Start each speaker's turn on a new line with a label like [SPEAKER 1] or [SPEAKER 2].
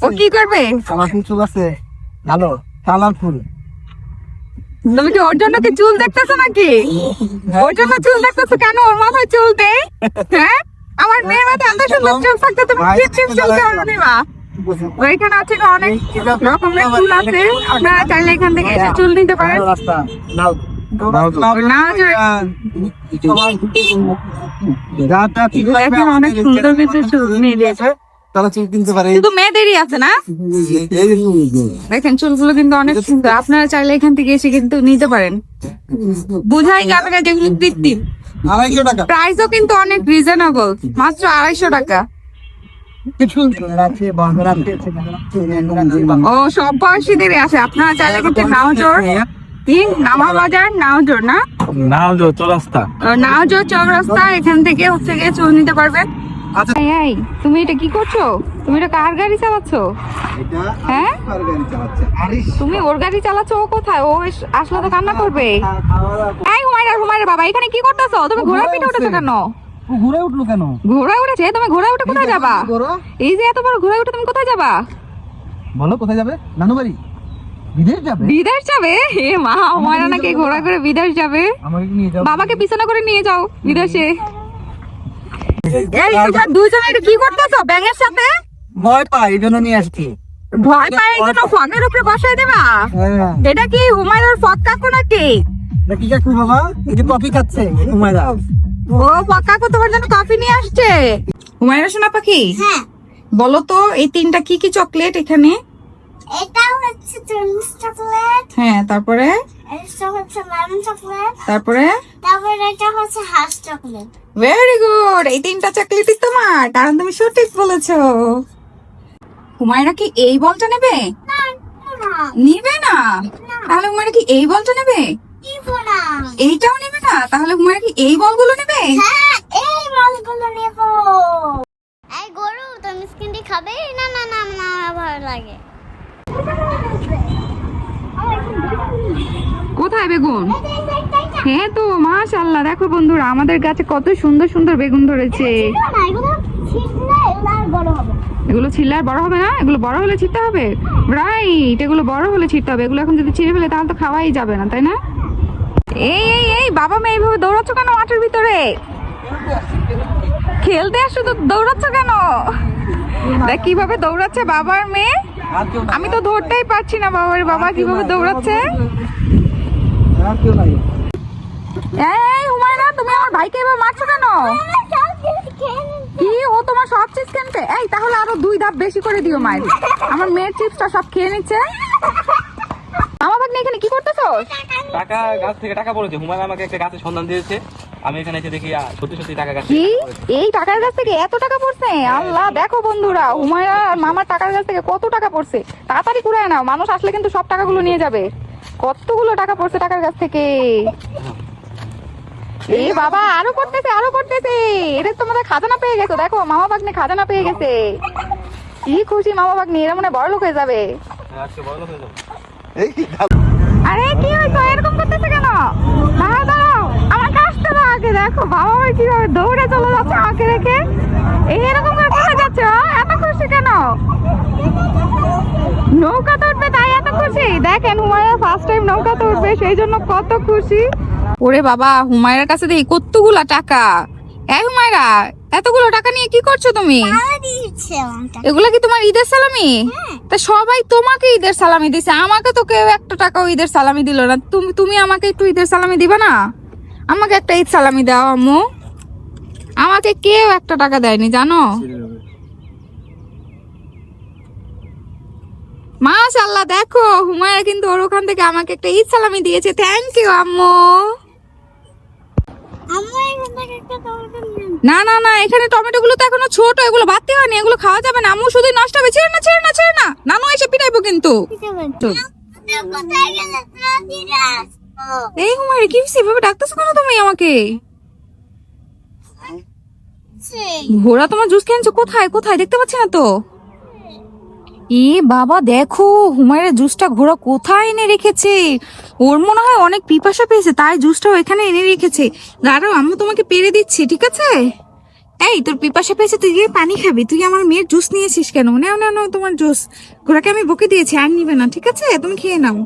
[SPEAKER 1] ও কি করবে?
[SPEAKER 2] আমার ফুল চুল আছে ভালো, কালার ফুল।
[SPEAKER 1] তুমি কি ওর জন্য কি চুল দেখতেছো নাকি? ওর জন্য চুল দেখতেছো কেন? ওর মাথায় চুল দে। হ্যাঁ, আমার মেয়ের মাথায় এত সুন্দর চুল থাকতে তুমি কি চুল কেন নিবা? ওইখানে আছে অনেক রকমের চুল আছে, আপনারা চাইলে এখান থেকে এসে চুল নিতে পারেন।
[SPEAKER 2] রাস্তা নাও
[SPEAKER 1] না এখন অনেক সুন্দর কিন্তু চুল নিয়ে দিয়েছে।
[SPEAKER 2] তারা চুল কিনতে পারে।
[SPEAKER 1] কিন্তু মেয়েদেরই আছে না, দেখেন চুলগুলো কিন্তু অনেক সুন্দর। আপনারা চাইলে এখান থেকে এসে কিন্তু নিতে পারেন। বুঝাই যাবে না যেগুলো কৃত্রিম।
[SPEAKER 2] 250 টাকা।
[SPEAKER 1] প্রাইসও কিন্তু অনেক রিজনেবল, মাত্র 250 টাকা। ও সব বয়সীদেরই আছে। আপনারা চাইলে কিন্তু নাওজোর নামাবাজার নাওজোর না
[SPEAKER 2] চৌরাস্তা
[SPEAKER 1] নাওজোর চৌরাস্তা এখান থেকে হচ্ছে গিয়ে চুল নিতে পারবেন।
[SPEAKER 2] আচ্ছা।
[SPEAKER 1] এই তুমি এটা কি করছো? তুমি এটা কার গাড়ি চালাচ্ছ? হ্যাঁ তুমি ওর গাড়ি চালাচ্ছ। ও কোথায়? ও আসলে তো কান্না করবে। এই হুমায়রা বাবা এখানে কি করতেছো? তুমি ঘোড়ার পিঠে উঠেছো কেন?
[SPEAKER 2] ঘুরে উঠলো কেন?
[SPEAKER 1] ঘোড়া উঠেছে? তুমি ঘোড়া উঠে কোথায় যাবা? এই যে এত বড় ঘোড়া উঠে তুমি কোথায় যাবা?
[SPEAKER 2] বলো কোথায় যাবে? নানু বাড়ি? বিদেশ যাবে?
[SPEAKER 1] বিদেশ যাবে? এ মা, হুমায়রা নাকি ঘোড়া করে বিদেশ যাবে?
[SPEAKER 2] আমাকে নিয়ে যাও।
[SPEAKER 1] বাবাকে পিছনে করে নিয়ে যাও বিদেশে। এই তোমরা দুইজন এটা কি করতেছো ব্যাঙের সাথে?
[SPEAKER 2] ভয় পাই এই জন্য নিয়ে আসছি।
[SPEAKER 1] ভয় পাই এই জন্য ফগের উপরে বসাই দেবা?
[SPEAKER 2] হ্যাঁ।
[SPEAKER 1] এটা কি হুমায়রার ফগ কাকু নাকি?
[SPEAKER 2] কি কাকু বাবা? এই যে কফি খাচ্ছে হুমায়রা।
[SPEAKER 1] ও ফগ কাকু তোমার জন্য কফি নিয়ে আসছে। হুমায়রা সোনা পাখি,
[SPEAKER 3] হ্যাঁ,
[SPEAKER 1] বলো তো এই তিনটা কি কি চকলেট এখানে?
[SPEAKER 3] এটা হচ্ছে টুইনিস চকলেট,
[SPEAKER 1] হ্যাঁ তারপরে
[SPEAKER 3] এটা হচ্ছে লেমন চকলেট,
[SPEAKER 1] তারপরে
[SPEAKER 3] তারপরে এটা হচ্ছে হাস চকলেট।
[SPEAKER 1] Very good. এই তিনটা চকলেটই তোমার, কারণ তুমি সঠিক বলেছো। হুমায়রা কি এই বলটা নেবে?
[SPEAKER 3] না, না,
[SPEAKER 1] নিবে না? তাহলে হুমায়রা কি এই বলটা নেবে?
[SPEAKER 3] নিবো না।
[SPEAKER 1] এইটাও নেবে না? তাহলে হুমায়রা কি এই বলগুলো নেবে?
[SPEAKER 3] হ্যাঁ, এই মালগুলো নেবো। এই গরু তো মিষ্টি খাবে? না না না না, আমার ভালো লাগে।
[SPEAKER 1] কোথায় বেগুন? হ্যাঁ তো মাশাআল্লাহ, দেখো বন্ধুরা আমাদের গাছে কত সুন্দর সুন্দর বেগুন ধরেছে।
[SPEAKER 3] না, এগুলো ছিটলে এগুলো আর বড় হবে।
[SPEAKER 1] এগুলো ছিঁড়লে আর বড় হবে না? এগুলো বড় হলে ছিঁড়তে হবে। রাইট, এগুলো বড় হলে ছিঁড়তে হবে। এগুলো এখন যদি ছিঁড়ে ফেলে তাহলে তো খাওয়াই যাবে না, তাই না? এই বাবা মেয়ে এইভাবে দৌড়াচ্ছ কেন মাঠের ভিতরে? খেলতে আসছো তো দৌড়াচ্ছ কেন? দেখ কিভাবে দৌড়াচ্ছে বাবার মেয়ে। আমি তো ধরতেই পারছি না বাবার বাবা কিভাবে দৌড়াচ্ছে। এই হুমায়রা, তুমি আমার ভাইকে এবার মারছো কেন? কি ও তোমার সব চিপস কিনতে? এই তাহলে আরো 2 ধাপ বেশি করে দিও মায়ের। আমার মেয়ের চিপসটা সব খেয়ে নিচ্ছে। মামা ভাগ্নে এখানে কি করতেছো?
[SPEAKER 4] টাকা গাছ থেকে টাকা পড়েছে। হুমায়রা আমাকে একটা গাছের সন্ধান দিয়েছে। আমি এখানে এসে দেখি সত্যি সত্যি টাকা গাছ
[SPEAKER 1] কি এই টাকার গাছ থেকে এত টাকা পড়ছে? আল্লাহ, দেখো বন্ধুরা হুমায়রা আর মামার টাকার গাছ থেকে কত টাকা পড়ছে। তাড়াতাড়ি কুড়ায় নাও, মানুষ আসলে কিন্তু সব টাকাগুলো নিয়ে যাবে। কতগুলো টাকা পড়ছে টাকার গাছ থেকে। এ বাবা, আরো করতেছে। এটা তোমাদের খাজানা পেয়ে গেছো। দেখো মামা ভাগ্নে খাজানা পেয়ে গেছে। কি খুশি মামা ভাগ্নে, এরা মনে বড় লোক হয়ে যাবে।
[SPEAKER 4] আজকে বড় লোক হয়ে যাবো।
[SPEAKER 1] আরে কি হয়েছে এরকম করতেছে কেন? দাঁড়াও আমাকে আসতে দাও আগে। দেখো বাবা ভাই কিভাবে দৌড়ে চলে যাচ্ছে আমাকে রেখে। এরকম করে কোথায় যাচ্ছে? এত খুশি কেন? নৌকাতে উঠবে তাই এত খুশি? দেখেন হুমায়রা ফার্স্ট টাইম নৌকাতে উঠবে, সেই জন্য কত খুশি। ওরে বাবা, হুমায়রার কাছে দেখি কতগুলা টাকা। এই হুমায়রা, এতগুলো টাকা নিয়ে কি করছো তুমি? এগুলা কি তোমার ঈদের সালামি? তা সবাই তোমাকে ঈদের সালামি দিছে, আমাকে তো কেউ একটা টাকাও ঈদের সালামি দিল না। তুমি আমাকে একটু ঈদের সালামি দিবা না? আমাকে একটা ঈদ সালামি দাও আম্মু। আমাকে কেউ একটা টাকা দেয়নি জানো। মাশাআল্লাহ, দেখো হুমায়রা কিন্তু ওর ওখান থেকে আমাকে একটা ঈদ সালামি দিয়েছে। থ্যাংক ইউ আম্মু। না না না, এখানে টমেটো গুলো তো এখনো ছোট, এগুলো বাড়তে হয়নি, এগুলো খাওয়া যাবে না আম্মু, শুধু নষ্ট হবে। ছেড়ে না, নানু এসে পিটাইবো কিন্তু। এই হুমায়রা, কি সেভাবে ডাকতেছো কেন তুমি আমাকে? ঘোড়া তোমার জুস খেয়েছো? কোথায় দেখতে পাচ্ছি না তো। এ বাবা, দেখো হুমায়রা জুসটা ঘোড়া কোথায় এনে রেখেছে। ওর মনে হয় অনেক পিপাসা পেয়েছে, তাই জুসটাও এখানে এনে রেখেছে। দাঁড়াও আম্মু তোমাকে পেরে দিচ্ছি, ঠিক আছে? এই তোর পিপাসা পেয়েছে, তুই গিয়ে পানি খাবি। তুই আমার মেয়ের জুস নিয়েছিস কেন? নাও নাও নাও তোমার জুস। ঘোড়াকে আমি বকে দিয়েছি, আর নিবে না, ঠিক আছে? তুমি খেয়ে নাও।